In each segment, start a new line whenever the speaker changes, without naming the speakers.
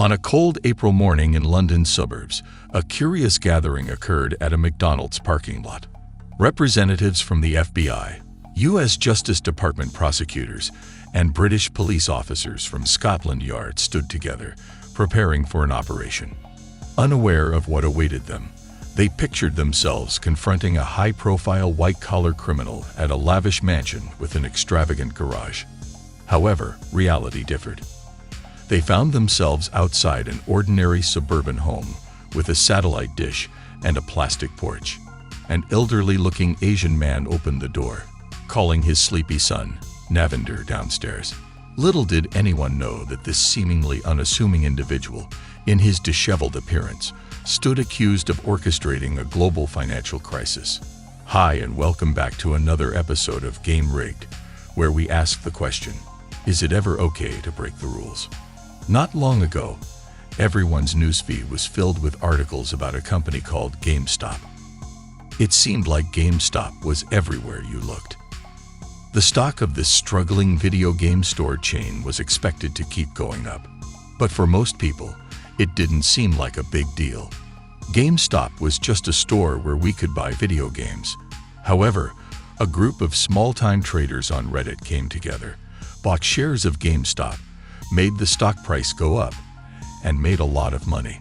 On a cold April morning in London's suburbs, a curious gathering occurred at a McDonald's parking lot. Representatives from the FBI, U.S. Justice Department prosecutors, and British police officers from Scotland Yard stood together, preparing for an operation. Unaware of what awaited them, they pictured themselves confronting a high-profile white-collar criminal at a lavish mansion with an extravagant garage. However, reality differed. They found themselves outside an ordinary suburban home with a satellite dish and a plastic porch. An elderly-looking Asian man opened the door, calling his sleepy son, Navinder, downstairs. Little did anyone know that this seemingly unassuming individual, in his disheveled appearance, stood accused of orchestrating a global financial crisis. Hi, and welcome back to another episode of Game Rigged, where we ask the question, is it ever okay to break the rules? Not long ago, everyone's newsfeed was filled with articles about a company called GameStop. It seemed like GameStop was everywhere you looked. The stock of this struggling video game store chain was expected to keep going up. But for most people, it didn't seem like a big deal. GameStop was just a store where we could buy video games. However, a group of small-time traders on Reddit came together, bought shares of GameStop, made the stock price go up, and made a lot of money.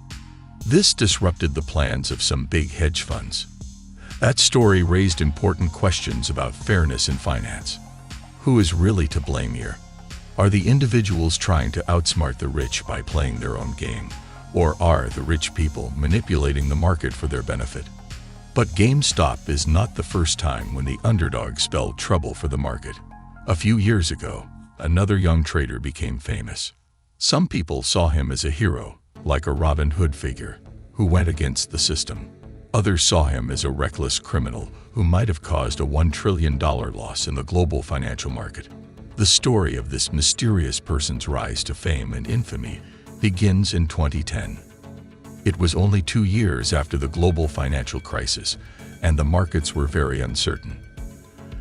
This disrupted the plans of some big hedge funds. That story raised important questions about fairness in finance. Who is really to blame here? Are the individuals trying to outsmart the rich by playing their own game? Or are the rich people manipulating the market for their benefit? But GameStop is not the first time when the underdog spelled trouble for the market. A few years ago, another young trader became famous. Some people saw him as a hero, like a Robin Hood figure, who went against the system. Others saw him as a reckless criminal who might have caused a $1 trillion loss in the global financial market. The story of this mysterious person's rise to fame and infamy begins in 2010. It was only 2 years after the global financial crisis, and the markets were very uncertain.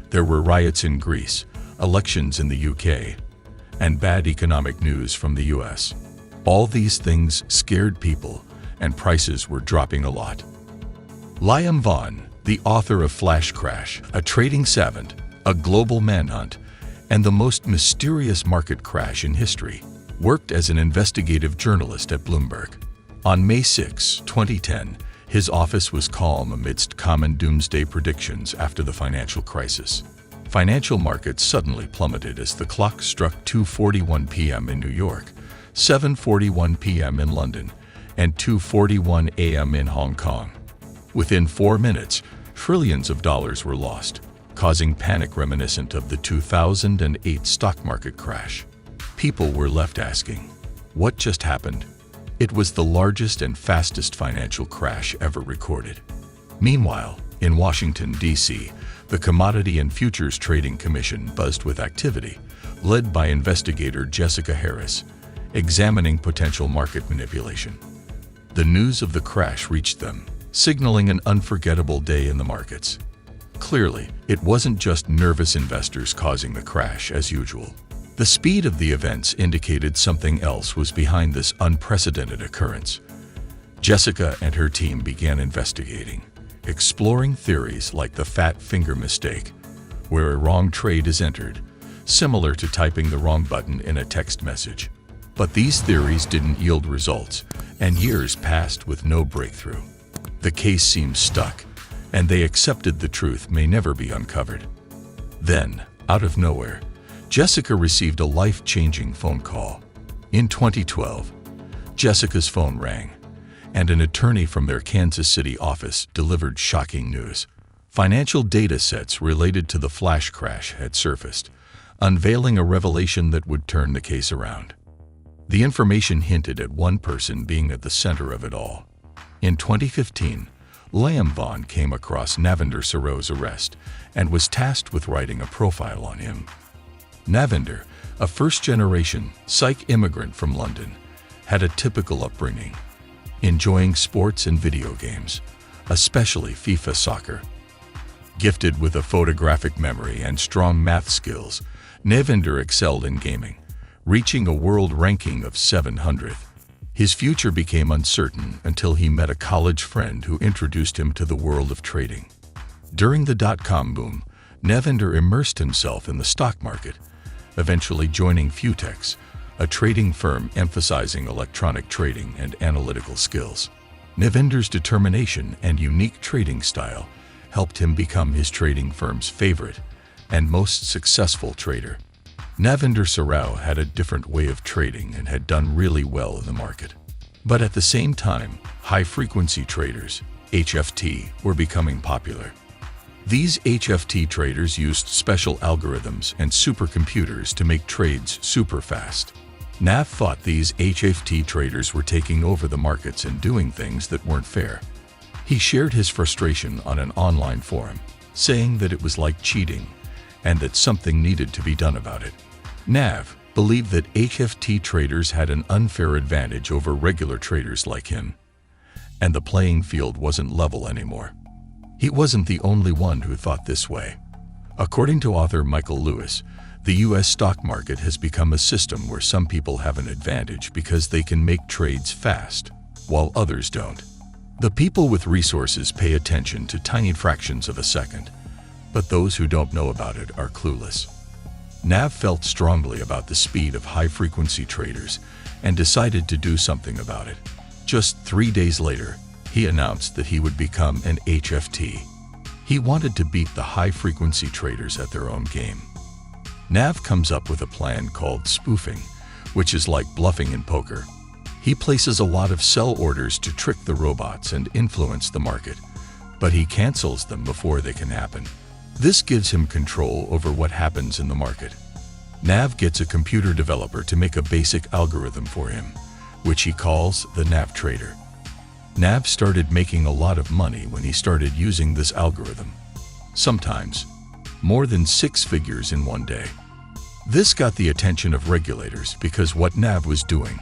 There were riots in Greece, elections in the UK, and bad economic news from the US. All these things scared people, and prices were dropping a lot. Liam Vaughan, the author of Flash Crash, A Trading Savant, A Global Manhunt, and the most mysterious market crash in history, worked as an investigative journalist at Bloomberg. On May 6, 2010, his office was calm amidst common doomsday predictions after the financial crisis. Financial markets suddenly plummeted as the clock struck 2:41 p.m. in New York, 7:41 p.m. in London, and 2:41 a.m. in Hong Kong. Within 4 minutes, trillions of dollars were lost, causing panic reminiscent of the 2008 stock market crash. People were left asking, what just happened? It was the largest and fastest financial crash ever recorded. Meanwhile, in Washington, D.C., the Commodity and Futures Trading Commission buzzed with activity, led by investigator Jessica Harris, examining potential market manipulation. The news of the crash reached them, signaling an unforgettable day in the markets. Clearly, it wasn't just nervous investors causing the crash as usual. The speed of the events indicated something else was behind this unprecedented occurrence. Jessica and her team began investigating, exploring theories like the fat finger mistake, where a wrong trade is entered, similar to typing the wrong button in a text message. But these theories didn't yield results, and years passed with no breakthrough. The case seemed stuck, and they accepted the truth may never be uncovered. Then, out of nowhere, Jessica received a life-changing phone call. In 2012, Jessica's phone rang, and an attorney from their Kansas City office delivered shocking news. Financial data sets related to the flash crash had surfaced, unveiling a revelation that would turn the case around. The information hinted at one person being at the center of it all. In 2015, Liam Vaughan came across Navinder Singh arrest and was tasked with writing a profile on him. Navinder, a first-generation Sikh immigrant from London, had a typical upbringing, enjoying sports and video games, especially FIFA soccer. Gifted with a photographic memory and strong math skills, Navinder excelled in gaming, reaching a world ranking of 700th. His future became uncertain until he met a college friend who introduced him to the world of trading. During the dot-com boom, Navinder immersed himself in the stock market, eventually joining Futex, a trading firm emphasizing electronic trading and analytical skills. Navinder's determination and unique trading style helped him become his trading firm's favorite and most successful trader. Navinder Sarao had a different way of trading and had done really well in the market. But at the same time, high-frequency traders, HFT, were becoming popular. These HFT traders used special algorithms and supercomputers to make trades super fast. Nav thought these HFT traders were taking over the markets and doing things that weren't fair. He shared his frustration on an online forum, saying that it was like cheating and that something needed to be done about it. Nav believed that HFT traders had an unfair advantage over regular traders like him, and the playing field wasn't level anymore. He wasn't the only one who thought this way. According to author Michael Lewis, the U.S. stock market has become a system where some people have an advantage because they can make trades fast, while others don't. The people with resources pay attention to tiny fractions of a second, but those who don't know about it are clueless. Nav felt strongly about the speed of high-frequency traders and decided to do something about it. Just 3 days later, he announced that he would become an HFT. He wanted to beat the high-frequency traders at their own game. Nav comes up with a plan called spoofing, which is like bluffing in poker. He places a lot of sell orders to trick the robots and influence the market, but he cancels them before they can happen. This gives him control over what happens in the market. Nav gets a computer developer to make a basic algorithm for him, which he calls the Nav Trader. Nav started making a lot of money when he started using this algorithm. Sometimes, more than 6 figures in one day. This got the attention of regulators because what Nav was doing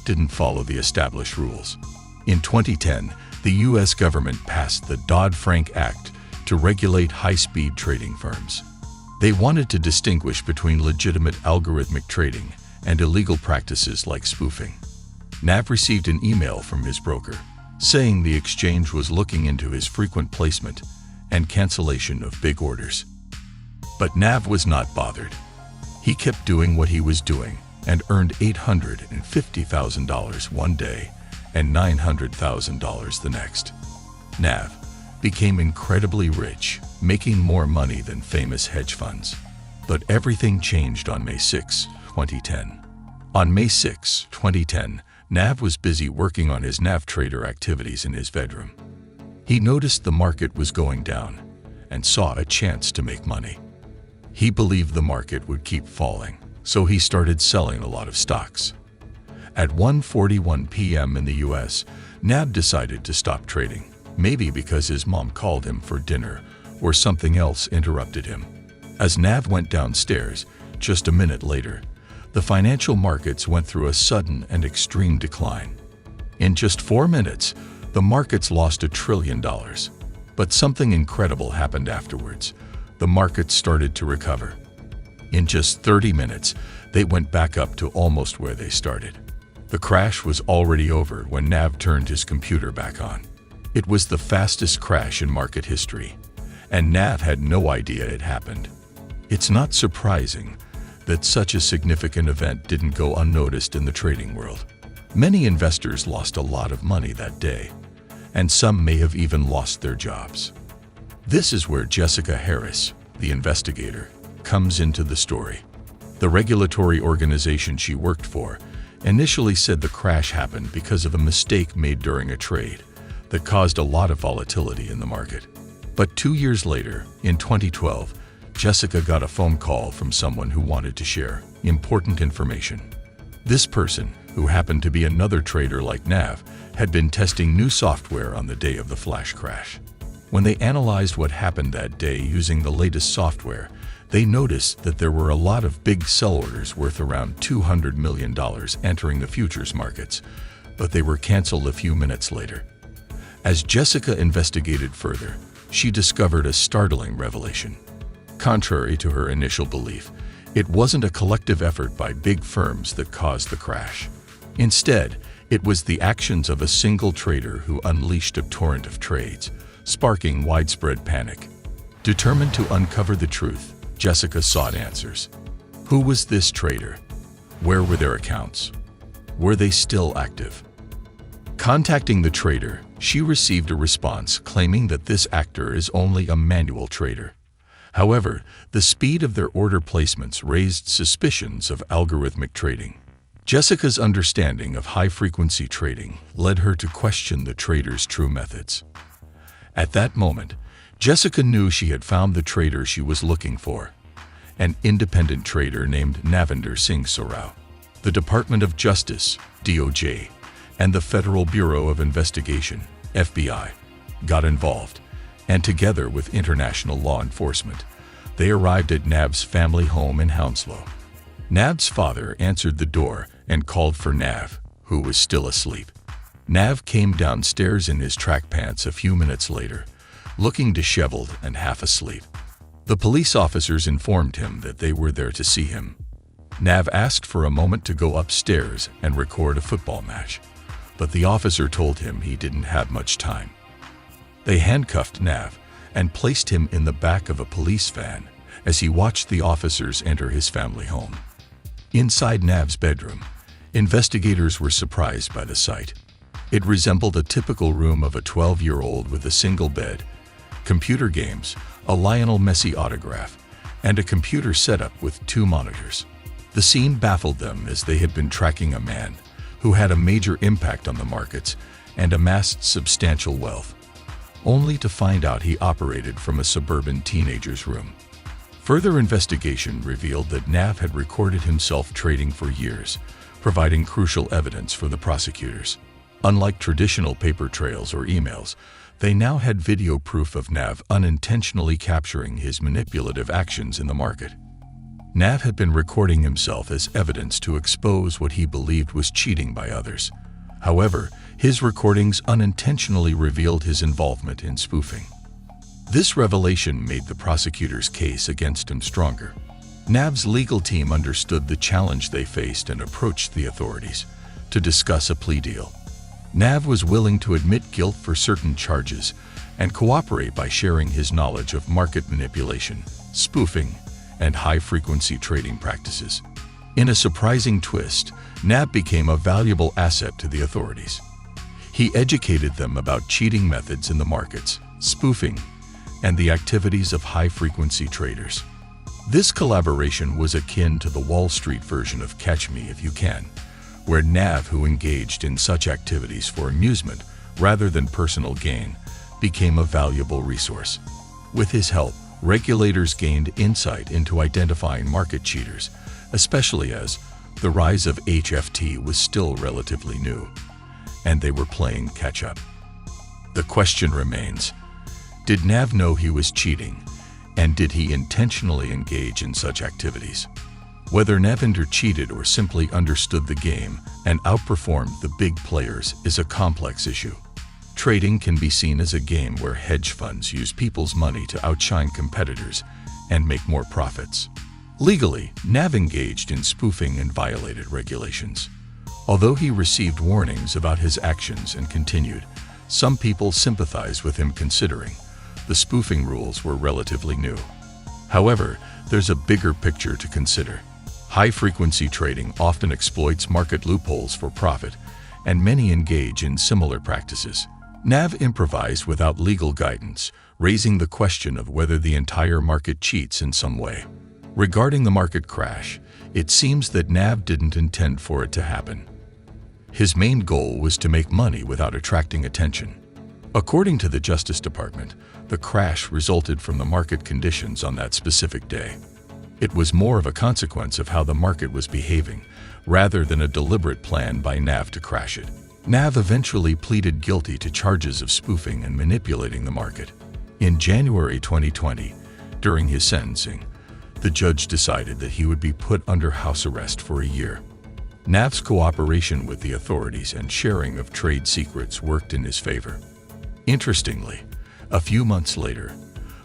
didn't follow the established rules. In 2010, the U.S. government passed the Dodd-Frank Act to regulate high-speed trading firms. They wanted to distinguish between legitimate algorithmic trading and illegal practices like spoofing. Nav received an email from his broker saying the exchange was looking into his frequent placement and cancellation of big orders. But Nav was not bothered. He kept doing what he was doing and earned $850,000 one day and $900,000 the next. Nav became incredibly rich, making more money than famous hedge funds. But everything changed on May 6, 2010. On May 6, 2010, Nav was busy working on his Nav Trader activities in his bedroom. He noticed the market was going down and saw a chance to make money. He believed the market would keep falling, so he started selling a lot of stocks. At 1:41 p.m. in the U.S., Nav decided to stop trading, maybe because his mom called him for dinner or something else interrupted him. As Nav went downstairs, just a minute later, the financial markets went through a sudden and extreme decline. In just 4 minutes, the markets lost $1 trillion. But something incredible happened afterwards. The markets started to recover. In just 30 minutes, they went back up to almost where they started. The crash was already over when Nav turned his computer back on. It was the fastest crash in market history, and Nav had no idea it happened. It's not surprising that such a significant event didn't go unnoticed in the trading world. Many investors lost a lot of money that day, and some may have even lost their jobs. This is where Jessica Harris, the investigator, comes into the story. The regulatory organization she worked for initially said the crash happened because of a mistake made during a trade that caused a lot of volatility in the market. But 2 years later, in 2012, Jessica got a phone call from someone who wanted to share important information. This person, who happened to be another trader like Nav, had been testing new software on the day of the flash crash. When they analyzed what happened that day using the latest software, they noticed that there were a lot of big sell orders worth around $200 million entering the futures markets, but they were canceled a few minutes later. As Jessica investigated further, she discovered a startling revelation. Contrary to her initial belief, it wasn't a collective effort by big firms that caused the crash. Instead, It was the actions of a single trader who unleashed a torrent of trades, sparking widespread panic. Determined to uncover the truth, Jessica sought answers. Who was this trader? Where were their accounts? Were they still active? Contacting the trader, she received a response claiming that this actor is only a manual trader. However, the speed of their order placements raised suspicions of algorithmic trading. Jessica's understanding of high-frequency trading led her to question the trader's true methods. At that moment, Jessica knew she had found the trader she was looking for, an independent trader named Navinder Singh Sarao. The Department of Justice, DOJ, and the Federal Bureau of Investigation, FBI, got involved, and together with international law enforcement, they arrived at Nav's family home in Hounslow. Nav's father answered the door and called for Nav, who was still asleep. Nav came downstairs in his track pants a few minutes later, looking disheveled and half asleep. The police officers informed him that they were there to see him. Nav asked for a moment to go upstairs and record a football match, but the officer told him he didn't have much time. They handcuffed Nav and placed him in the back of a police van as he watched the officers enter his family home. Inside Nav's bedroom, investigators were surprised by the sight. It resembled a typical room of a 12-year-old with a single bed, computer games, a Lionel Messi autograph, and a computer setup with 2 monitors. The scene baffled them as they had been tracking a man who had a major impact on the markets and amassed substantial wealth, only to find out he operated from a suburban teenager's room. Further investigation revealed that Nav had recorded himself trading for years, providing crucial evidence for the prosecutors. Unlike traditional paper trails or emails, they now had video proof of Nav unintentionally capturing his manipulative actions in the market. Nav had been recording himself as evidence to expose what he believed was cheating by others. However, his recordings unintentionally revealed his involvement in spoofing. This revelation made the prosecutor's case against him stronger. Nav's legal team understood the challenge they faced and approached the authorities to discuss a plea deal. Nav was willing to admit guilt for certain charges and cooperate by sharing his knowledge of market manipulation, spoofing, and high-frequency trading practices. In a surprising twist, Nav became a valuable asset to the authorities. He educated them about cheating methods in the markets, spoofing, and the activities of high-frequency traders. This collaboration was akin to the Wall Street version of Catch Me If You Can, where Nav, who engaged in such activities for amusement rather than personal gain, became a valuable resource. With his help, regulators gained insight into identifying market cheaters, especially as the rise of HFT was still relatively new, and they were playing catch-up. The question remains, did Nav know he was cheating, and did he intentionally engage in such activities? Whether Navinder cheated or simply understood the game and outperformed the big players is a complex issue. Trading can be seen as a game where hedge funds use people's money to outshine competitors and make more profits. Legally, Nav engaged in spoofing and violated regulations. Although he received warnings about his actions and continued, some people sympathized with him considering the spoofing rules were relatively new. However, there's a bigger picture to consider. High-frequency trading often exploits market loopholes for profit, and many engage in similar practices. Nav improvised without legal guidance, raising the question of whether the entire market cheats in some way. Regarding the market crash, it seems that Nav didn't intend for it to happen. His main goal was to make money without attracting attention. According to the Justice Department, the crash resulted from the market conditions on that specific day. It was more of a consequence of how the market was behaving, rather than a deliberate plan by Nav to crash it. Nav eventually pleaded guilty to charges of spoofing and manipulating the market. In January 2020, during his sentencing, the judge decided that he would be put under house arrest for a year. Nav's cooperation with the authorities and sharing of trade secrets worked in his favor. Interestingly, a few months later,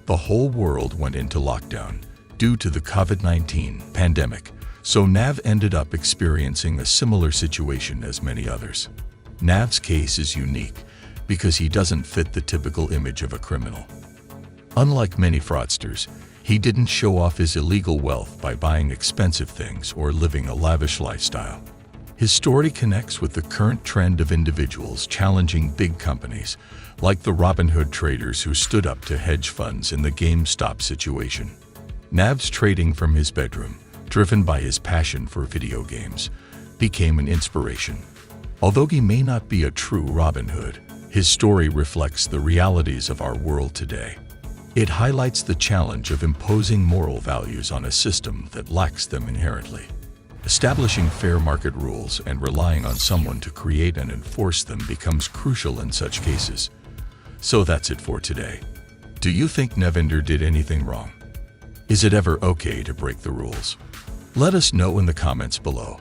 the whole world went into lockdown due to the COVID-19 pandemic, so Nav ended up experiencing a similar situation as many others. Nav's case is unique because he doesn't fit the typical image of a criminal. Unlike many fraudsters, he didn't show off his illegal wealth by buying expensive things or living a lavish lifestyle. His story connects with the current trend of individuals challenging big companies, like the Robin Hood traders who stood up to hedge funds in the GameStop situation. Nav's trading from his bedroom, driven by his passion for video games, became an inspiration. Although he may not be a true Robin Hood, his story reflects the realities of our world today. It highlights the challenge of imposing moral values on a system that lacks them inherently. Establishing fair market rules and relying on someone to create and enforce them becomes crucial in such cases. So that's it for today. Do you think Navinder did anything wrong? Is it ever okay to break the rules? Let us know in the comments below.